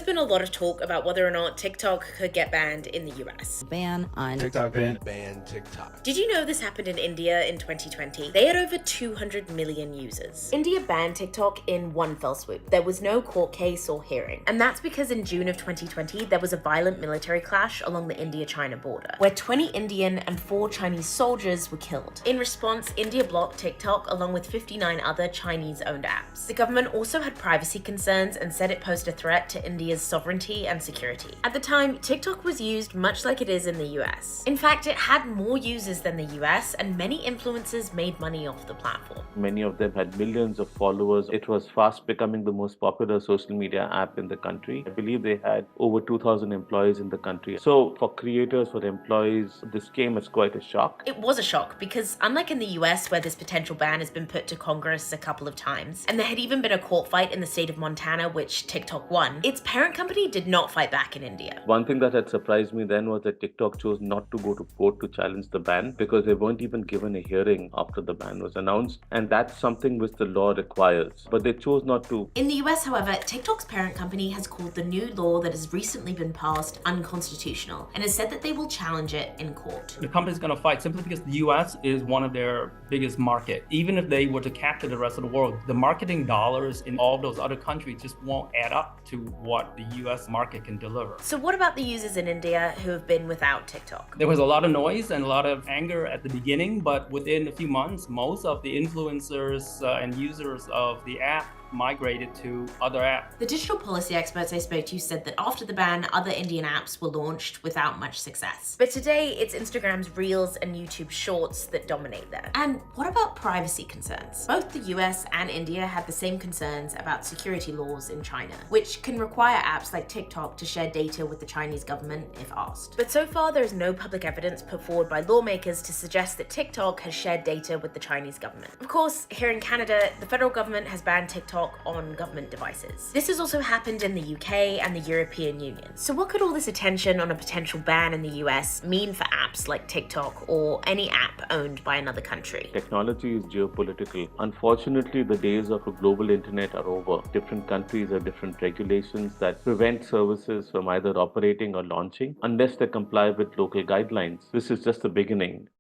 There's been a lot of talk about whether or not TikTok could get banned in the US. Ban on TikTok ban TikTok. Did you know this happened in India in 2020? They had over 200 million users. India banned TikTok in one fell swoop. There was no court case or hearing. And that's because in June of 2020, there was a violent military clash along the India-China border, where 20 Indian and 4 Chinese soldiers were killed. In response, India blocked TikTok along with 59 other Chinese-owned apps. The government also had privacy concerns and said it posed a threat to India's sovereignty and security. At the time, TikTok was used much like it is in the US. In fact, it had more users than the US, and many influencers made money off the platform. Many of them had millions of followers. It was fast becoming the most popular social media app in the country. I believe they had over 2,000 employees in the country. So for creators, for employees, this came as quite a shock. It was a shock because unlike in the US, where this potential ban has been put to Congress a couple of times, and there had even been a court fight in the state of Montana which TikTok won, its parent company did not fight back in India. One thing that had surprised me then was that TikTok chose not to go to court to challenge the ban because they weren't even given a hearing after the ban was announced, and that's something which the law requires. But they chose not to. In the US, however, TikTok's parent company has called the new law that has recently been passed unconstitutional and has said that they will challenge it in court. The company's going to fight simply because the US is one of their biggest market. Even if they were to capture the rest of the world, the marketing dollars in all those other countries just won't add up to what the US market can deliver. So what about the users in India who have been without TikTok? There was a lot of noise and a lot of anger at the beginning, but within a few months, most of the influencers and users of the app migrated to other apps. The digital policy experts I spoke to said that after the ban, other Indian apps were launched without much success. But today, it's Instagram's Reels and YouTube Shorts that dominate there. And what about privacy concerns? Both the US and India had the same concerns about security laws in China, which can require apps like TikTok to share data with the Chinese government if asked. But so far, there is no public evidence put forward by lawmakers to suggest that TikTok has shared data with the Chinese government. Of course, here in Canada, the federal government has banned TikTok on government devices. This has also happened in the UK and the European Union. So what could all this attention on a potential ban in the US mean for apps like TikTok or any app owned by another country? Technology is geopolitical. Unfortunately, the days of a global internet are over. Different countries have different regulations that prevent services from either operating or launching unless they comply with local guidelines. This is just the beginning.